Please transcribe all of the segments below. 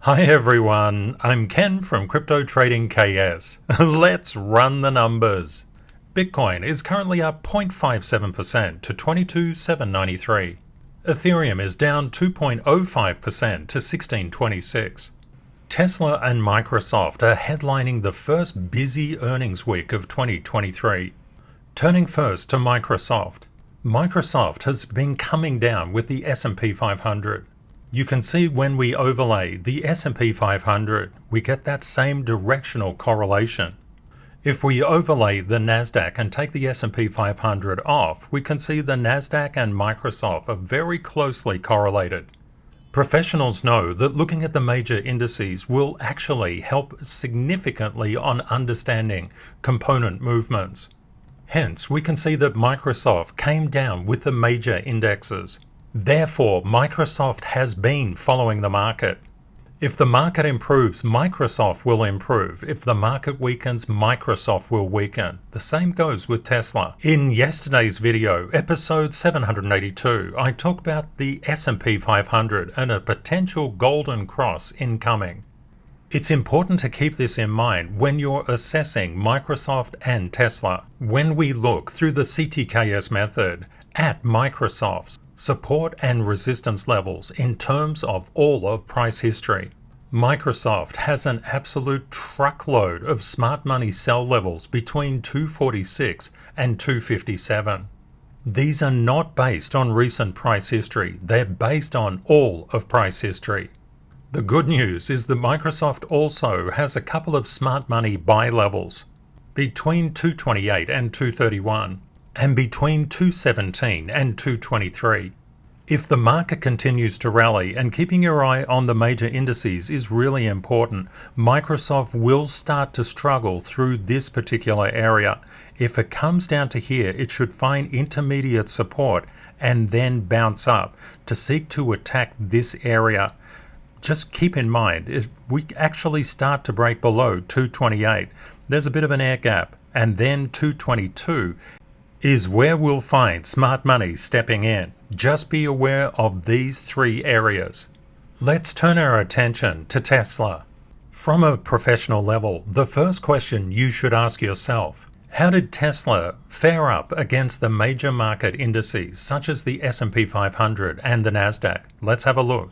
Hi everyone, I'm Ken from CryptoTradingKS. Let's run the numbers. Bitcoin is currently up 0.57% to 22,793. Ethereum is down 2.05% to 1626. Tesla and Microsoft are headlining the first busy earnings week of 2023. Turning first to Microsoft. Microsoft has been coming down with the S&P 500. You can see when we overlay the S&P 500, we get that same directional correlation. If we overlay the Nasdaq and take the S&P 500 off, we can see the Nasdaq and Microsoft are very closely correlated. Professionals know that looking at the major indices will actually help significantly on understanding component movements. Hence, we can see that Microsoft came down with the major indexes. Therefore, Microsoft has been following the market. If the market improves, Microsoft will improve. If the market weakens, Microsoft will weaken. The same goes with Tesla. In yesterday's video, episode 782, I talked about the S&P 500 and a potential golden cross incoming. It's important to keep this in mind when you're assessing Microsoft and Tesla. When we look through the CTKS method at Microsoft's support and resistance levels in terms of all of price history, Microsoft has an absolute truckload of smart money sell levels between 246 and 257. These are not based on recent price history, they're based on all of price history. The good news is that Microsoft also has a couple of smart money buy levels between 228 and 231 and between 217 and 223. If the market continues to rally, and keeping your eye on the major indices is really important, Microsoft will start to struggle through this particular area. If it comes down to here, it should find intermediate support and then bounce up to seek to attack this area. Just keep in mind, if we actually start to break below 228, there's a bit of an air gap, and then 222 is where we'll find smart money stepping in. Just be aware of these three areas. Let's turn our attention to Tesla. From a professional level, the first question you should ask yourself: how did Tesla fare up against the major market indices such as the S&P 500 and the Nasdaq? Let's have a look.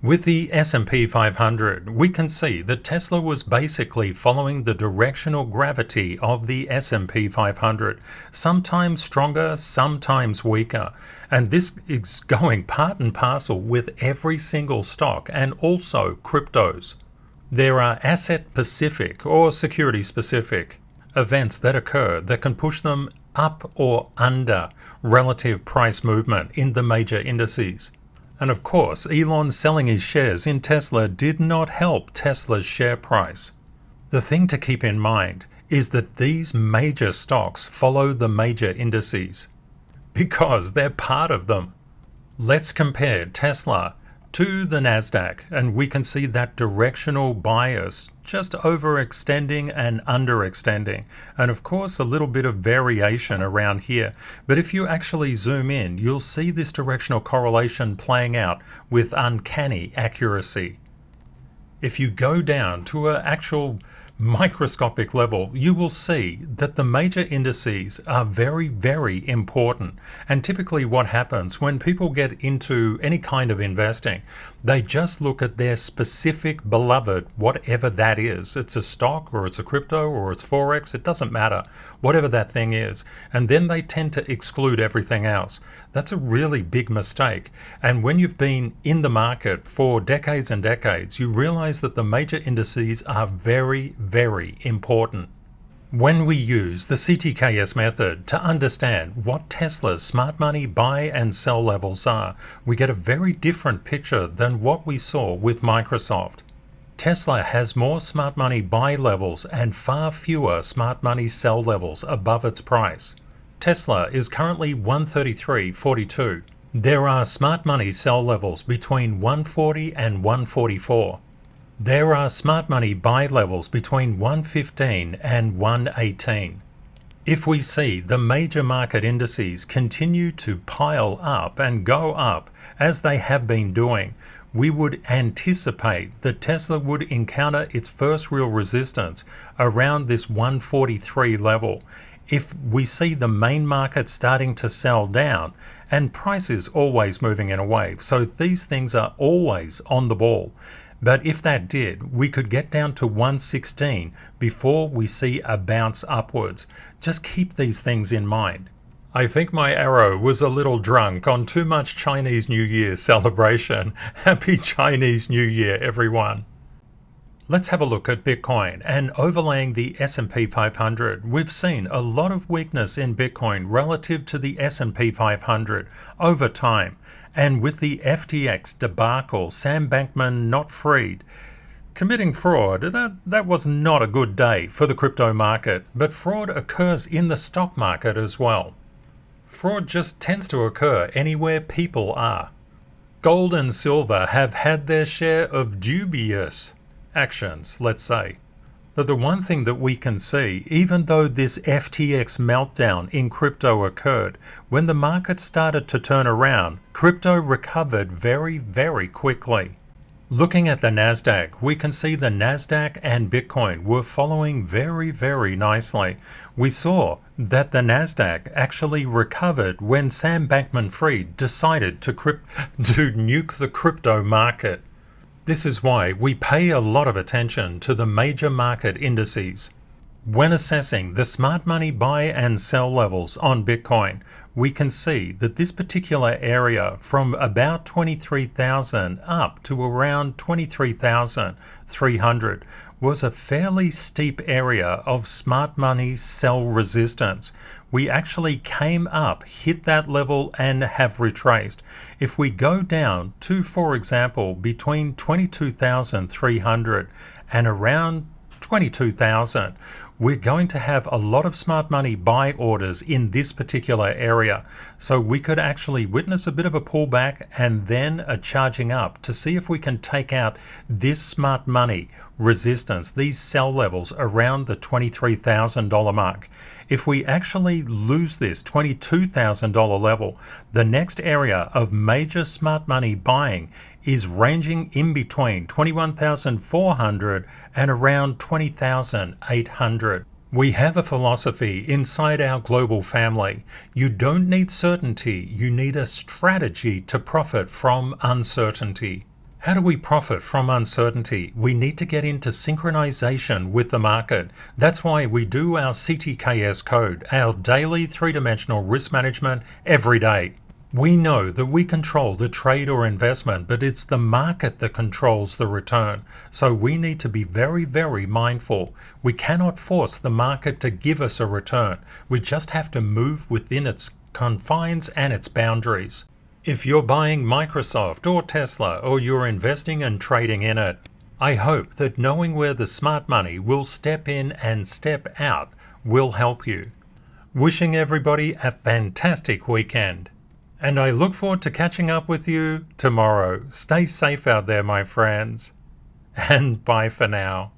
With the S&P 500, we can see that Tesla was basically following the directional gravity of the S&P 500, sometimes stronger, sometimes weaker. And this is going part and parcel with every single stock and also cryptos. There are asset-specific or security-specific events that occur that can push them up or under relative price movement in the major indices. And of course, Elon selling his shares in Tesla did not help Tesla's share price. The thing to keep in mind is that these major stocks follow the major indices because they're part of them. Let's compare Tesla to the Nasdaq, and we can see that directional bias just overextending and underextending, and of course a little bit of variation around here. But if you actually zoom in, you'll see this directional correlation playing out with uncanny accuracy. If you go down to an actual microscopic level, you will see that the major indices are very, very important. And typically what happens when people get into any kind of investing, they just look at their specific beloved, whatever that is. It's a stock or it's a crypto or it's Forex, it doesn't matter, whatever that thing is. And then they tend to exclude everything else. That's a really big mistake. And when you've been in the market for decades and decades, you realize that the major indices are very, very important. When we use the CTKS method to understand what Tesla's smart money buy and sell levels are, we get a very different picture than what we saw with Microsoft. Tesla has more smart money buy levels and far fewer smart money sell levels above its price. Tesla is currently 133.42. There are smart money sell levels between 140 and 144. There are smart money buy levels between 115 and 118. If we see the major market indices continue to pile up and go up as they have been doing, we would anticipate that Tesla would encounter its first real resistance around this 143 level. If we see the main market starting to sell down, and price is always moving in a wave, so these things are always on the ball. But if that did, we could get down to 116 before we see a bounce upwards. Just keep these things in mind. I think my arrow was a little drunk on too much Chinese New Year celebration. Happy Chinese New Year, everyone. Let's have a look at Bitcoin and overlaying the S&P 500. We've seen a lot of weakness in Bitcoin relative to the S&P 500 over time. And with the FTX debacle, Sam Bankman not freed, committing fraud, that was not a good day for the crypto market. But fraud occurs in the stock market as well. Fraud just tends to occur anywhere people are. Gold and silver have had their share of dubious actions, let's say. But the one thing that we can see, even though this FTX meltdown in crypto occurred, when the market started to turn around, crypto recovered very, very quickly. Looking at the Nasdaq, we can see the Nasdaq and Bitcoin were following very, very nicely. We saw that the Nasdaq actually recovered when Sam Bankman-Fried decided to nuke the crypto market. This is why we pay a lot of attention to the major market indices. When assessing the smart money buy and sell levels on Bitcoin, we can see that this particular area from about 23,000 up to around 23,300 was a fairly steep area of smart money sell resistance. We actually came up, hit that level and have retraced. If we go down to, for example, between 22,300 and around 22,000, we're going to have a lot of smart money buy orders in this particular area. So we could actually witness a bit of a pullback and then a charging up to see if we can take out this smart money resistance, these sell levels around the $23,000 mark. If we actually lose this $22,000 level, the next area of major smart money buying is ranging in between 21,400 and around 20,800. We have a philosophy inside our global family. You don't need certainty, you need a strategy to profit from uncertainty. How do we profit from uncertainty? We need to get into synchronization with the market. That's why we do our CTKS code, our daily three-dimensional risk management every day. We know that we control the trade or investment, but it's the market that controls the return. So we need to be very, very mindful. We cannot force the market to give us a return. We just have to move within its confines and its boundaries. If you're buying Microsoft or Tesla or you're investing and trading in it, I hope that knowing where the smart money will step in and step out will help you. Wishing everybody a fantastic weekend. And I look forward to catching up with you tomorrow. Stay safe out there, my friends. And bye for now.